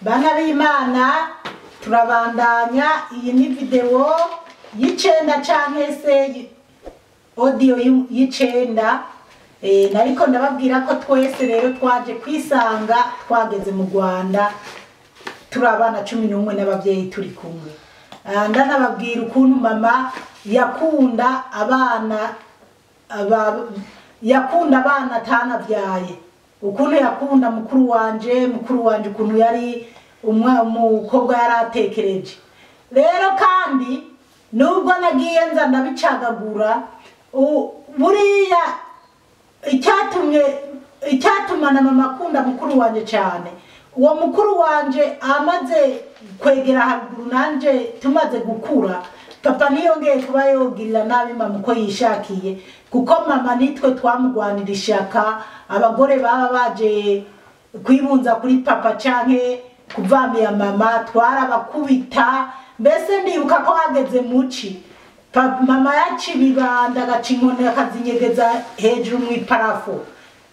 Bana b'Imana turabandanya. Iyi ni video y'icenda canke se audio y'icenda. Nariko ndababwira ko twese rero twaje kwisanga twageze mu Rwanda turabana 11 n'abavyeyi turi kumwe. Ndanababwira ukuntu mama yakunda abana atanavyaye, ukuntu yakunda mukuru wanje ukuntu yari umukobwa yaratekereje. Rero kandi nubwo nagiye nza ndabicagagura buriya icyatuma na mama akunda mukuru wanje cyane, uwo mukuru wanje amaze kwegera haruguru nanje tumaze gukura, papa niyongeye kuba yogirira nabi mama uko yishakiye, kuko mama nitwe twamugwanira ishaka. Abagore baba baje kwibunza kuri papa canke kuvamira mama twarabakubita. Mbese ndibuka ko hageze muci mama yacibibanda gacinkone akazinyegeza hejuru mu iparafo,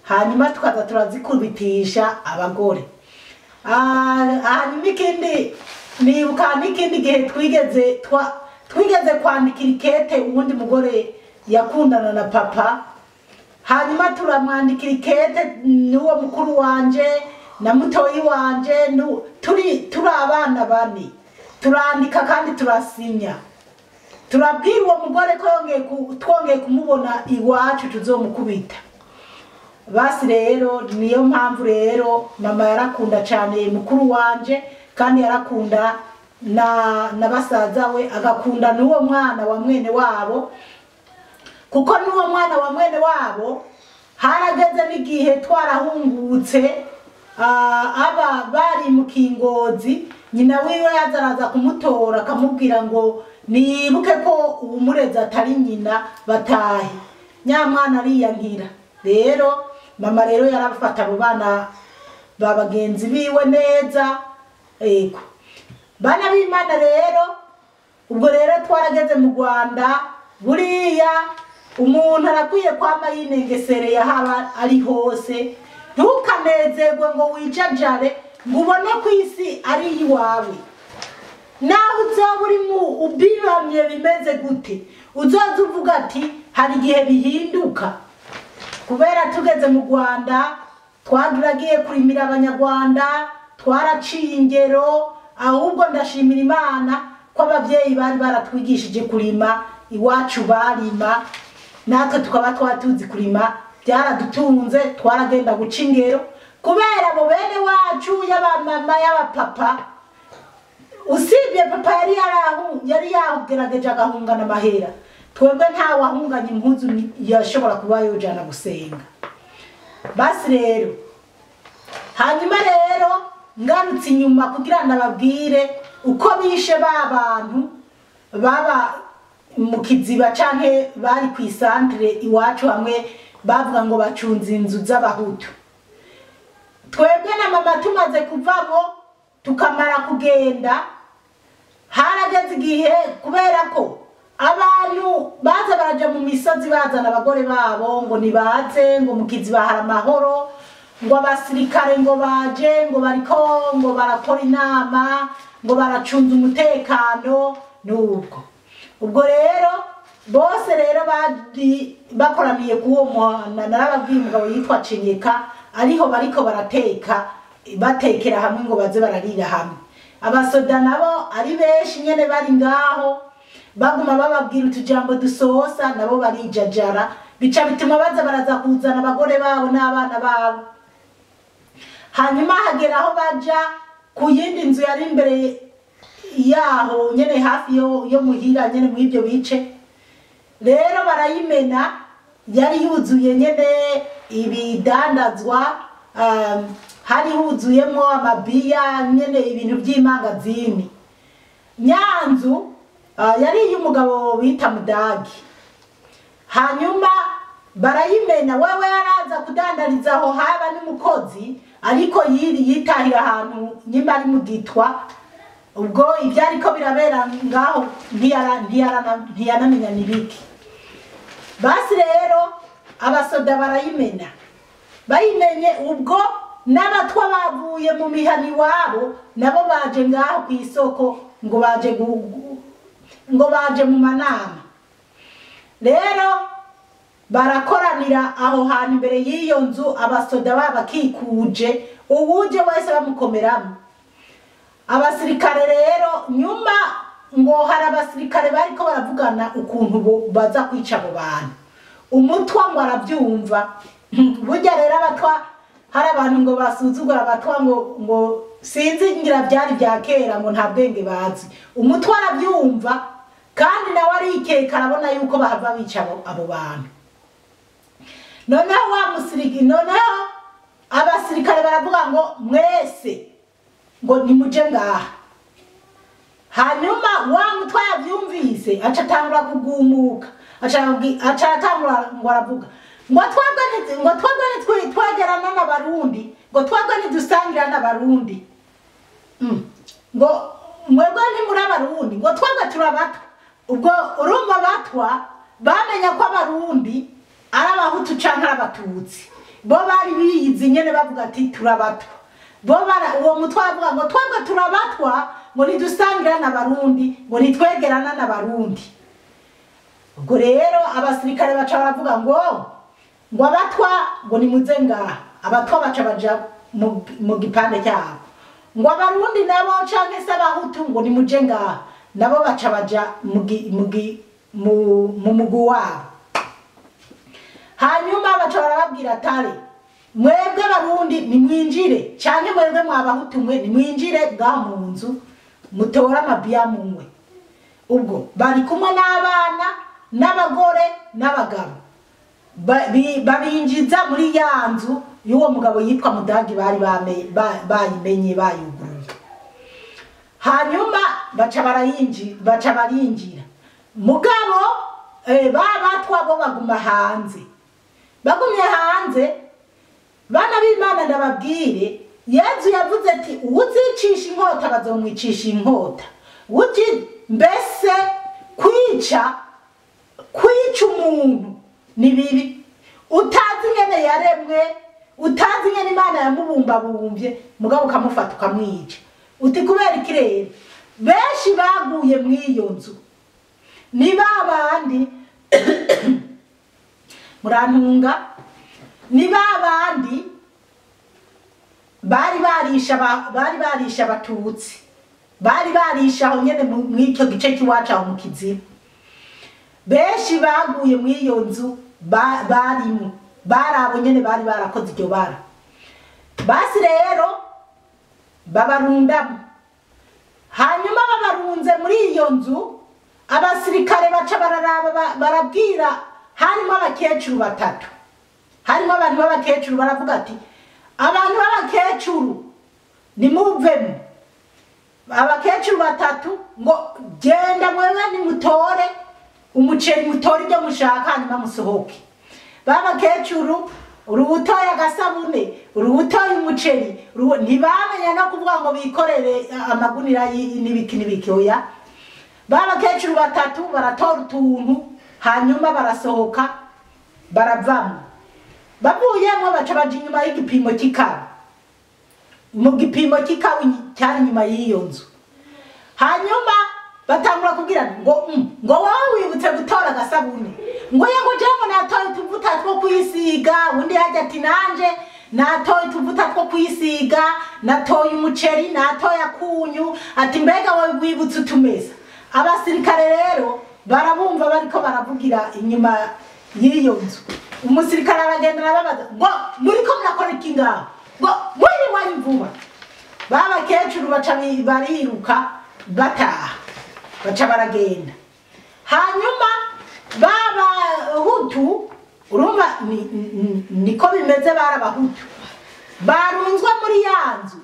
hanyuma tukaza turazikubitisha abagore. Hanyuma ikindi nibuka n'ikindi gihe twigeze kwandikira ikete uwundi mugore yakundana na papa, hanyuma turamwandikira ikete n'uwo mukuru wanje na mutoyi wanje turi abana bane, turandika kandi turasinya, turabwira uwo mugore ko twongeye kumubona iwacu tuzomukubita. Basi rero niyo mpamvu rero mama yarakunda cyane mukuru wanje, kandi yarakunda na basaza we, agakunda n'uwo mwana wa mwene wabo, kuko n'uwo mwana wa mwene wabo harageze n'igihe twarahungutse, aba bari mu Kingozi, nyina wiwe yazaraza kumutora akamubwira ngo nibuke ko umureza atari nyina batahe. Nyamwana ariyankira. Rero mama rero yarafata abo bana babagenzi biwe neza. Ego bana b'Imana rero, ubwo rero twarageze mu Rwanda. Buriya umuntu arakwiye kwama yinengesereye haba ari hose, ntukanezerwe ngo wijajare ngo ubone ku isi ari iwawe. Naho uzoba uri mu ubibamye bimeze gute, uzoza uvuga ati hari igihe bihinduka. Kubera tugeze mu Rwanda twagiragiye kurimira abanyarwanda, twaraciye ingero. Ahubwo ndashimira Imana ko abavyeyi bari baratwigishije kurima, iwacu barima, natwe tukaba twatuzi kurima, byaradutunze. Twaragenda guca ingero kubera abo bene wacu y'abamama y'abapapa. Usibye papa yari yagerageje agahungana amahera, twebwe nta wahunganye impuzu yashobora kuba yojana gusenga. Basi rero hanyuma rero ngarutse inyuma kugira nababwire uko bishe bantu baba mu Kiziba canke bari ku isantre iwacu, hamwe bavuga ngo bacunze inzu z'abahutu. Twebwe na mama tumaze kuvamo tukamara kugenda, harageze igihe kubera ko abantu baza baraja mu misozi bazana abagore babo ngo nibaze ngo mu Kiziba hari amahoro, ngo abasirikare ngo baje ngo bariko ngo barakora inama ngo baracunza umutekano. Ubwo rero bose rero bakoraniye kuwo muhana. Narababwiye umugabo yitwa Cinyeka ariho bariko batekera hamwe ngo baze bararira hamwe. Abasoda nabo ari benshi nyene bari ngaho, baguma bababwira utujambo dusosa, nabo barijajara, bica bituma baza baraza kuzana abagore babo n'abana babo. Hanyuma hagera aho baja ku yindi nzu yari imbere yaho nyene hafi yo muhira nyene mu ibyo bice. Rero barayimena, yari yuzuye nyene ibidandazwa, hari huzuyemo amabiya nyene ibintu by'imangazini. Nyanzu yari y'umugabo bita Mudagi. Hanyuma barayimena, wewe yaraza kudandariza aho haba n'umukozi, ariko yitahira ahantu nyimba ari mu Gitwa. Ubwo ibyariko birabera ngaho ntiyanamenya nibiki. Basi rero abasoda barayimena, bayimenye ubwo n'abatwa bavuye mu mihani wabo nabo baje ngaho ku isoko ngo baje mu manama. Rero barakoranira aho hantu imbere y'iyo nzu, abasoda babakikuje, uwuje wese bamukomeramo. Abasirikare rero nyuma ngo hari abasirikare bariko baravugana ukuntu baza kwica abo bantu. Umutwa ngo arabyumva. Burya rero abatwa hari abantu ngo basuzugura abatwa ngo sinzi ngira byari bya kera ngo nta bwenge bazi. Umutwa arabyumva kandi nawe arikeka arabona yuko bahava bica abo bantu. Noneho abasirikare baravuga ngo mwese ngo nimuje ngaha. Hanyuma wa mutwa yavyumvise aca tangura kugumuka, aca tangura ngo aravuga ngo twebwe twegerana n'abarundi, ngo twebwe ntidusangira n'abarundi, ngo mwebwe ntimuri abarundi, ngo twebwe turabatwa. Ubwo urumva batwa bamenya ko abarundi ari abahutu canke ari abatutsi, bo bari biyizi nyene bavuga ati turabatwa. Uwo mutwa avuga ngo twebwe turabatwa, ngo ntidusangira n'abarundi, ngo nitwegerana n'abarundi. Ubwo rero abasirikare baca baravuga ngo abatwa ngo nimuze ngaha. Abatwa baca baja mu gipande cyabo, ngo abarundi nabo canke se abahutu ngo nimuje ngaha, nabo baca baja mu mugu wabo. Hanyuma baca barababwira atari mwebwe abarundi nimwinjire, canke mwebwe mwabahutu mwe nimwinjire ngaho mu nzu mutora amabiya mumwe. Ubwo bari kumwe n'abana n'abagore n'abagabo, babinjiza muri ya nzu y'uwo mugabo yitwa Mudagi bari bayimenye bayuguruye. Hanyuma baca barinjira. Mugabo babatwa bo baguma hanze. Bagumye hanze, bana b'Imana ndababwire, Yezu yavuze ati uzicisha inkota bazomwicisha inkota. Mbese kwica umuntu ni bibi. Utazi ingene yaremwe, utazi ingene Imana yamubumbabumbye, mugabo ukamufata ukamwica. Uti kubera iki rero? Benshi baguye mw'iyo nzu ni babandi murantunga, ni babandi bari barisha abatutsi, bari barisha aho nyene mw'icyo gice cy'iwacu aho mu Kiziba. Benshi baguye mw'iyo nzu barimo, barabo nyene bari barakoze iryo bara. Basi rero babarundamo. Hanyuma babarunze muri iyo nzu, abasirikare baca barabwira, harimo abakecuru batatu. Harimo abantu b'abakecuru baravuga ati abantu b'abakecuru nimuvemo. Abakecuru batatu ngo genda mwewe nimutore umuceri, mutore ibyo mushaka hanyuma musohoke. Babakecuru urubutoya agasabune, urubutoya umuceri, ntibamenya no kuvuga ngo bikorere amagunira n'ibiki oya. Babakecuru batatu baratora utuntu hanyuma barasohoka baravamo. Bavuyemo baca baja inyuma y'igipimo cy'ikawa. Mu gipimo cy'ikawa cyari inyuma y'iyo nzu. Hanyuma batangura kugira ngo wowe wibutse gutora agasabune, ngo yego jango natoye utuvuta two kwisiga. Undi hajya ati nanje natoye utuvuta two kwisiga, natoye umuceri, natoye akunyu. Ati mbega wowe wibutse utumeza. Abasirikare rero barabumva bariko baravugira inyuma y'iyo nzu. Umusirikare aragenda arababaza ngo muriko murakora iki ngaho? Ngo wari vuba. Babakecuru baca bariruka bataha, baca baragenda. Hanyuma Hutu urumva niko bimeze, barabahutu barunzwe muri yanzu,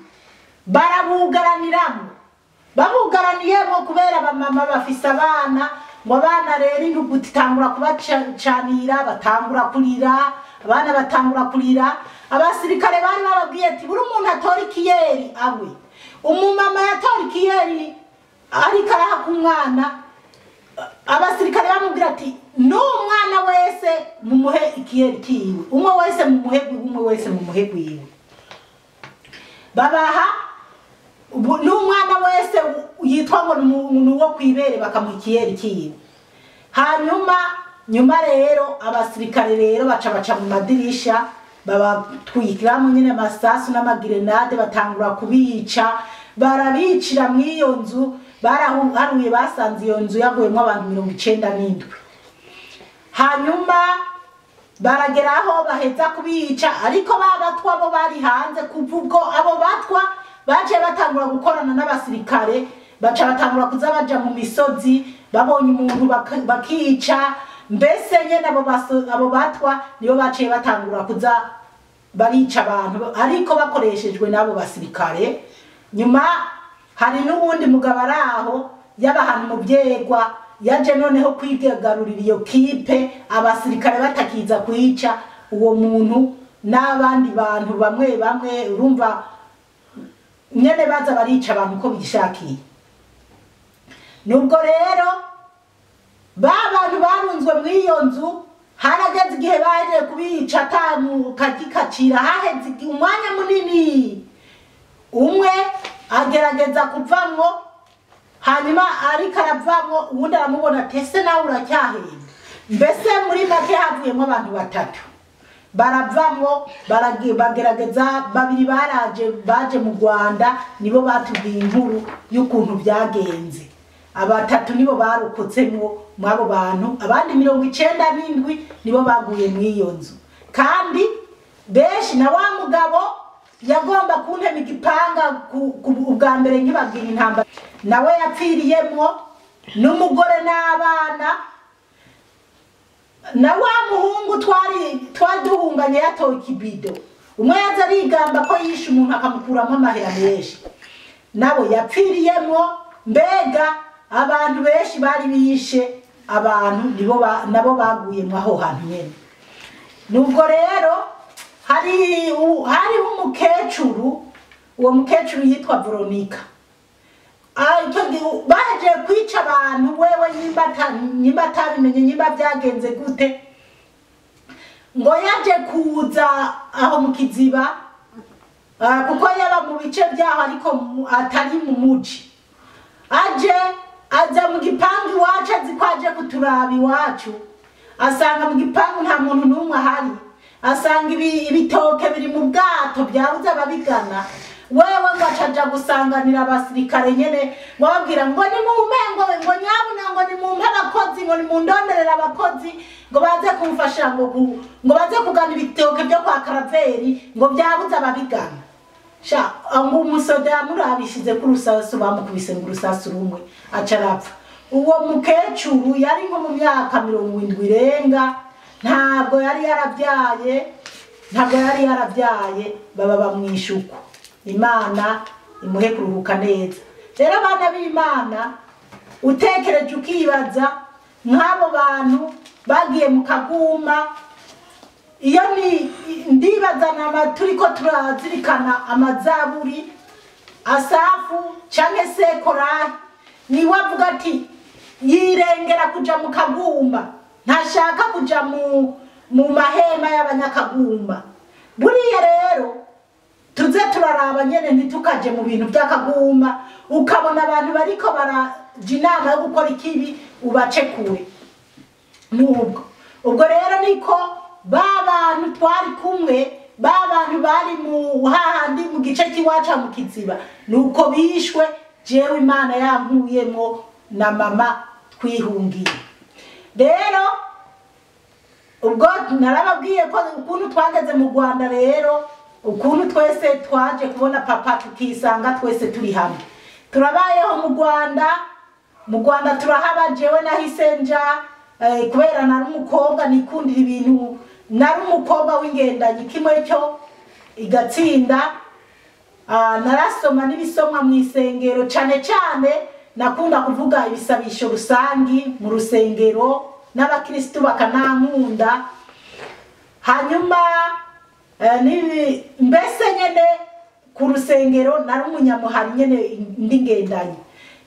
barabugaraniramo. Babugaraniyemo kubera abamama bafise abana, ngo abana rero intugu titangura kubacanira, batangura kurira, abana batangura kurira. Abasirikare bari bababwiye ati buri umuntu atora ikiyeri awe. Umumama yatora ikiyeri ariko araha ku mwana. Abasirikare bamubwira ati n'umwana wese mumuhe ikiyeri kiwe, umwe wese mumuhe gwiwe. babaha n'umwana wese yitwa ngo umuntu wo kwibere bakamukiyera ikiye. Hanyuma nyuma rero abasirikare rero baca mu madirisha babatwikiramo nyine amasasu n'amagirenade batangura kubica, barabicira mu iyo nzu. Baraharuye basanze iyo nzu yaguyemo abantu 97. Hanyuma barageraho baheza kubica, ariko babatwa bo bari hanze kuvugo abo batwa baje batangura gukorana n'abasirikare, baca batangura kuza baja mu misozi, babonye umuntu bakica. Mbese nyene abo batwa niyo baciye batangura kuza barica abantu, ariko bakoreshejwe n'abo basirikare. Nyuma hari n'ubundi mugabo araho y'abahantu mu Byegwa yaje noneho kwigarurira iyo kipe, abasirikare batakiza kwica uwo muntu n'abandi bantu bamwe bamwe, urumva nyene baza barica abantu ko bishakiye. Nubwo rero bantu barunzwe mu iyo nzu, harageze igihe baje kubica atamu kagikacira, haheze umwanya munini. Umwe agerageza kuvamwo, hanyuma ariko aravamwo uwundi aramubona tese nawe uracyahenda. Mbese muri make havuyemo abantu 3 baravamwo, bagerageza. 2 baje mu Rwanda nibo batubwiye inkuru y'ukuntu byagenze. 3 nibo barokotsemwo mwabo bantu, abandi 97 nibo baguye mu iyo nzu. Kandi beshi na wa mugabo yagomba kuntema igipanga ubwa mbere nkibagira intambara, nawe yapfiriyemo n'umugore n'abana. Na wa muhungu twari duhunganye yatoye ikibido, umwe yaza arigamba ko yishe umuntu akamukuramo amahera menshi, nabo yapfiriyemo. Mbega abantu benshi bari bishe abantu nabo baguye mu aho hantu nyene. Nubwo rero hari umukecuru, uwo mukecuru yitwa Veronica. Baje kwica abantu, wewe nyimba atabimenye nyimba byagenze gute, ngo yaje kuza aho mu Kiziba, kuko yaba mu bice byaho ariko atari mu muji. Aza mu gipangu iwacu, azi ko aje kuturaba iwacu, asanga mu gipangu nta muntu n'umwe ahari, asanga ibitoke biri mu bwato byabuze ababigana. Wewe ngacaja gusanganira abasirikare nyene, babwira ngo ni mumengo, ngo nyabuna, ngo ni mumpe abakozi, ngo ni mundonderera abakozi, ngo baze kumfasha, ngo baze kugana ibitoke byo kwa Karaveri, ngo byabuze ababigana. Sha ngo umusoda yamurabishize ku rusasu, bamukubise ngo urusasu rumwe acarapfa. Uwo mukecuru yari nko mu myaka 70 irenga, ntabwo yari yarabyaye, baba bamwishuko. Imana imuhe kuruhuka neza. Rero abana b'Imana, utekereje ukibaza nk'abo bantu bagiye mu Kaguma. Iyo ndibaza nama turiko turazirikana amazaburi, Asafu canke se Korari, ni wavuga ati yirengera kuja mu Kaguma, ntashaka kuja mu mahema y'abanyakaguma. Buriya rero tuze turaraba nyene ntitukaje mu bintu by'akaguma, ukabona abantu bariko baraje inama yo gukora ikibi ubace kure. Ubwo rero niko bantu twari kumwe, bantu bari mu hahandi mu gice kiwaca mu Kiziba, nuko bishwe. Jewe Imana yankuyemo na mama twihungiye. Rero ubwo narababwiye ko ukuntu twageze mu Rwanda, rero ukuntu twese twaje kubona papa tukisanga twese turi hamwe. Turabayeho mu Rwanda turahaba. Jewe nahise nja kubera nari umukobwa nikundira ibintu, nari umukobwa w'ingendanyi kimwe cyo igatsinda. Narasoma n'ibisomwa mu isengero, cyane nakunda kuvuga ibisabisho rusangi mu rusengero, n'abakristo bakanankunda. Hanyuma mbese nyene ku rusengero nari umunyamuhari nyene ndi ngendanyi.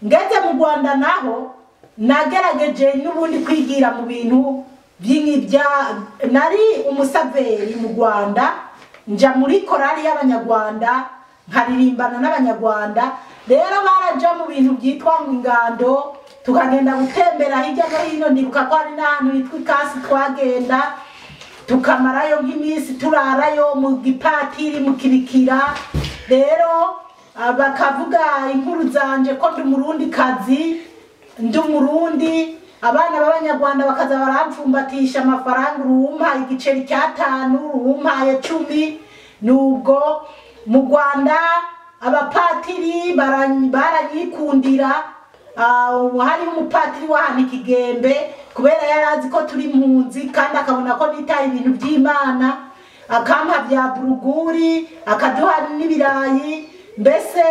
Ngeze mu Rwanda naho nagerageje n'ubundi kwigira mu bintu by'ibya, nari umusaveri mu Rwanda, nja muri korali y'abanyarwanda nkaririmbana n'abanyarwanda. Rero baraja mu bintu byitwa ngo ingando, tukagenda gutembera hirya no hino. Ndibuka ko hari n'ahantu hitwa Ikasi twagenda tukamarayo nk'iminsi turarayo mu gipatiri mu Kibikira. Rero bakavuga inkuru zanje ko ndi Murundi kazi, ndi Murundi. Abana b'abanyarwanda bakaza baramfumbatisha amafaranga, urumpaye igiceri cy'atanu, urumpaye 10. Nubwo mu Rwanda abapatiri baranyikundira. Hari umupatiri wahana Ikigembe kubera yarazi ko turi mpunzi kandi akabona ko nitaye ibintu by'Imana, akampa bya buruguri, akaduha n'ibirayi. Mbese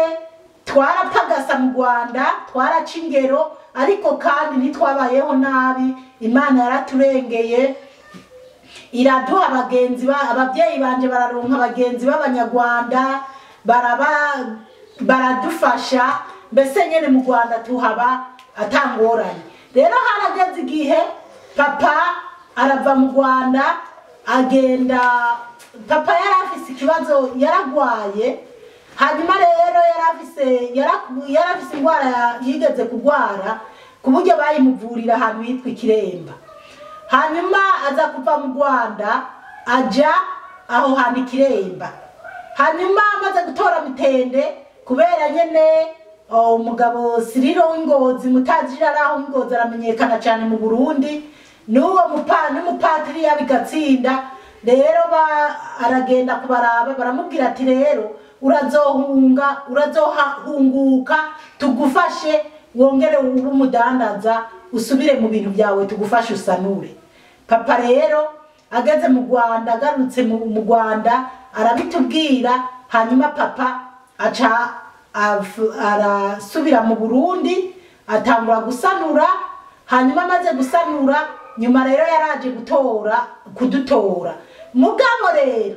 twarapagasa mu Rwanda, twaraca ingero, ariko kandi ntitwabayeho nabi. Imana yaraturengeye iraduha abagenzi. Ababyeyi banje bararonka abagenzi b'abanyarwanda, baradufasha. Mbese nyene mu Rwanda tuhaba atangoranye. Rero harageze igihe papa arava mu Rwanda agenda. Papa yarafise ikibazo, yaragwaye. Hanyuma rero yarafise indwara yigeze kugwara ku buryo bayimuvurira ahantu hitwa Ikiremba. Hanyuma aza kuva mu Rwanda aja aho hantu Ikiremba. Hanyuma amaze gutora mitende kubera nyene umugabo Siriro w'Ingozi, mutajira araho w'Ingozi aramenyekana cyane mu Burundi, n'uwo mupatiri yabigatsinda. Rero aragenda kubaraba, baramubwira ati rero urazohunguka tugufashe wongere ube umudandaza usubire mu bintu byawe, tugufashe usanure. Papa rero ageze mu Rwanda, agarutse mu Rwanda arabitubwira. Hanyuma papa aca arasubira mu Burundi atangura gusanura. Hanyuma amaze gusanura, nyuma rero yaraje kudutora. Mugabo rero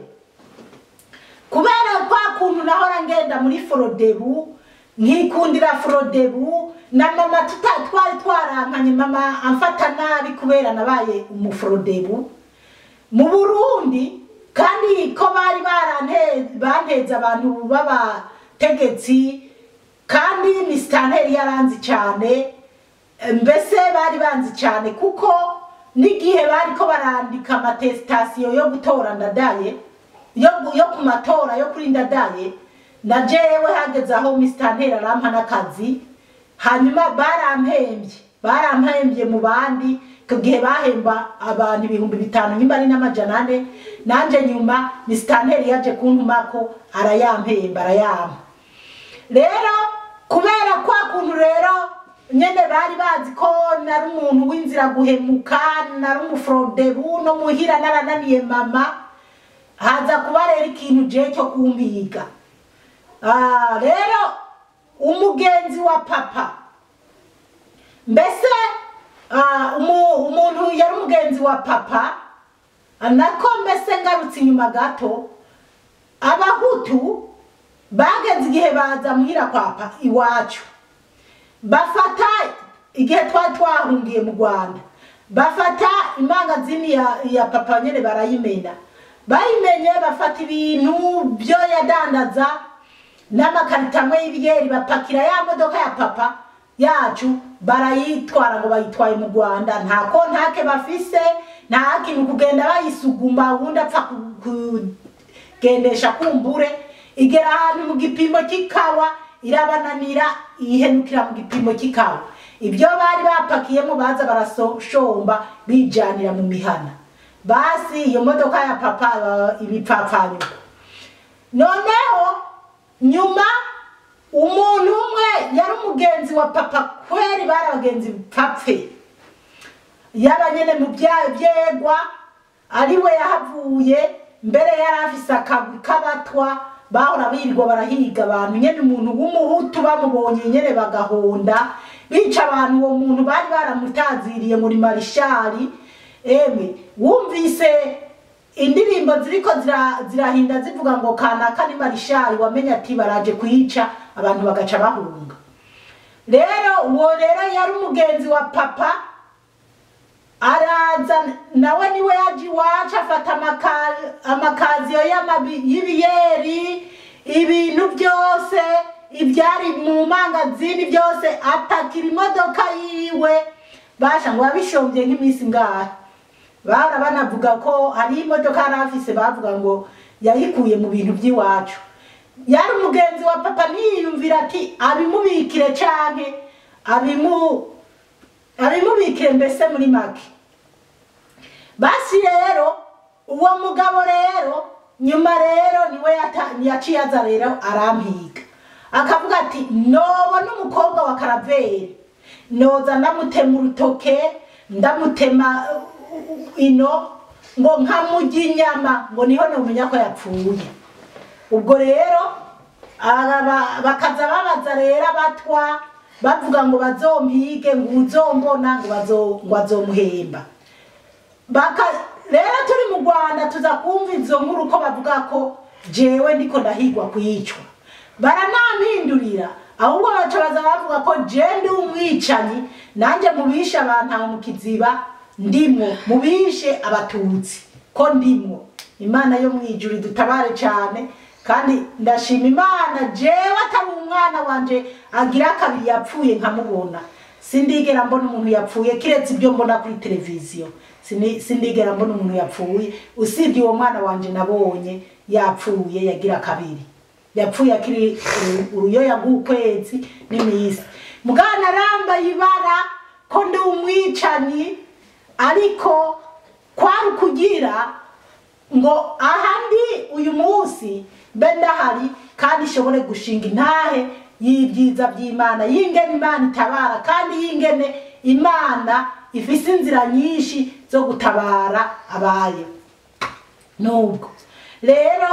kubera kwa kuntu nahora ngenda muri Frodebu, nkikundira Frodebu, na mama twari twarankanye, mama amfata nabi kubera nabaye umufrodebu mu Burundi. Kandi ko bari banteza abantu b'abategetsi, kandi Mistanteri yaranzi cyane. Mbese bari banzi cyane kuko n'igihe bari ko barandika amatestation yo gutora Ndadaye, yo ku matora yo kuri Ndadaye, na jewe hageze aho Mistanteri arampa n'akazi. Hanyuma barampembye mu bandi, kugihe bahemba abantu 5,000 nyimba ari n'amajana 4. Nanje nyuma Mistanteri yaje kuntumako arayampemba, arayampa. Rero kubera kwa kuntu rero nyene bari bazi ko nari umuntu w'inzira guhemuka, nari umufrodebu, no muhira narananiye mama, haza kuba rero ikintu je cyo kumbiga. Rero umugenzi wa papa, mbese umuntu yari umugenzi wa papa, nako mbese ngarutse inyuma gato, Abahutu bageze igihe baza muhira kwa iwacu, bafata igihe twahungiye mu Rwanda, bafata imangazini ya papa nyene barayimena. Bayimenye bafata ibintu byo yadandaza n'amakarita amwe y'ibigeri, bapakira ya modoka ya papa yacu barayitwara ngo bayitwaye mu Rwanda. Nta kontake bafise, nta kintu kugenda bayisuguma ubundi apfa kugendesha kumbure. Igera ahantu mu gipimo cy'ikawa irabananira, ihenukira mu gipimo cy'ikawa. Ibyo bari bapakiyemo baza barasoshomba bijanira mu mihana. Basi iyo modoka ya papa ibipfapfanyo. Noneho nyuma umuntu umwe yari umugenzi wa papa, kweri bari abagenzi papfe, yabanyene mu byegwa, ari we yahavuye. Mbere yari afise akagwi k'abatwa bahora birirwa barahiga abantu, nyene umuntu w'umuhutu bamubonye nyene bagahonda bica abantu. Uwo muntu bari baramutaziriye muri marishari. Wumvise indirimbo ziriko zirahinda zivuga ngo kanaka ni marishari, wamenya ati baraje kuyica abantu bagaca bahunga. Rero uwo rero yari umugenzi wa papa, araza nawe niwe yaje iwacu afata amakaziyo y'ibiyeri, ibintu byose ibyari mu mangazini byose atakira imodoka yiwe basha ngo yabishombye nk'iminsi ngaha banavuga ko hari imodoka yarafise bavuga ngo yayikuye mu bintu by'iwacu yari umugenzi wa papa niyumvira ati abimubikire canke abimubikire mbese muri make basi rero uwo mugabo rero nyuma rero niwe yaciye aza rero arampiga akavuga ati nobona umukobwa wa Karaveri noza ndamutema urutoke ndamutema ino ngo nkamujya inyama ngo niho nomenya ko yapfuye ubwo rero bakaza babaza rero abatwa bavuga ngo bazompige ngo uzombona ngo bazomuhemba rero turi mu Rwanda tuza kumva izo nkuru ko bavuga ko jewe ndiko ndahigwa kwicwa baranampindurira ahubwo bacabaza bavuga ko je ndi umwicanyi nanje mubishe abantu mu Kiziba ndimo mubishe abatutsi ko ndimo Imana yo mwijuri dutabare cyane kandi ndashima Imana jewe atari umwana wanje agira kabiri yapfuye nkamubona sindigera mbona umuntu yapfuye kiretse ibyo mbona kuri televiziyo sindigera mbona umuntu yapfuye usibye uwo mwana wanje nabonye yapfuye yagira kabiri yapfuye akiri uruyoya rw'ukwezi n'imisi mugana ramba yibara ko ndi umwicanyi ariko kwari kugira ngo ahandi uyu munsi bendahari kandi ishobore gushinga intahe y'ibyiza by'Imana yingene Imana itabara kandi yingene Imana ifise inzira nyinshi zo gutabara abaye nubwo rero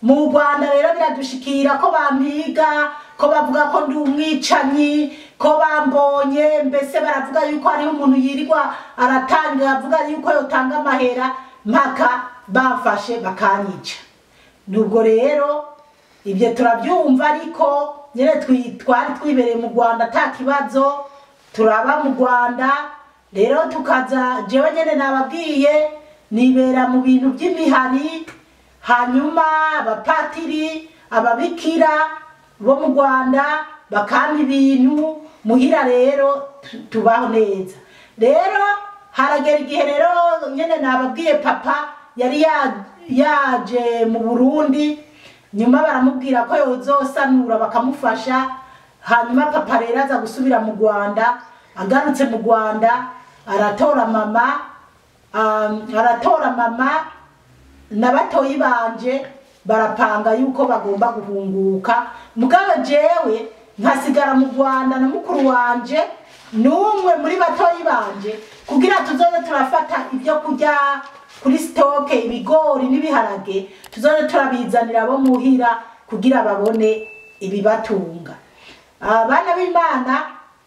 mu Rwanda rero biradushikira ko bampiga ko bavuga ko ndi umwicanyi ko bambonye mbese baravuga yuko ari umuntu yirirwa aratanga avuga yuko yotanga amahera mpaka bafashe bakanyica nubwo rero ibyo turabyumva ariko nyene twari twibereye mu Rwanda atakibazo turaba mu Rwanda rero tukaza jewe nyene nababwiye nibera mu bintu by'imihani hanyuma abapatiri ababikira bo mu Rwanda bakampa ibintu muhira rero tubaho neza rero haragera igihe rero nyene nababwiye papa yari yaje mu Burundi nyuma baramubwira ko yozosanura bakamufasha hanyuma papa rero aza gusubira mu Rwanda agarutse mu Rwanda aratora mama nabatoyi banje barapanga yuko bagomba guhunguka mugabo jewe nkasigara mu Rwanda na mukuru wanje numwe muri batoyi banje kugira tuzoze turafata ibyo kurya kuri stoke ibigori n'ibiharage tuzoze turabizanira abo muhira kugira babone ibibatunga abana b'Imana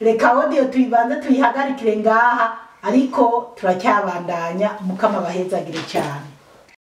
reka audio tuyibanze tuyihagarikire ngaha ariko turacyabandanya mukama bahezagire cyane.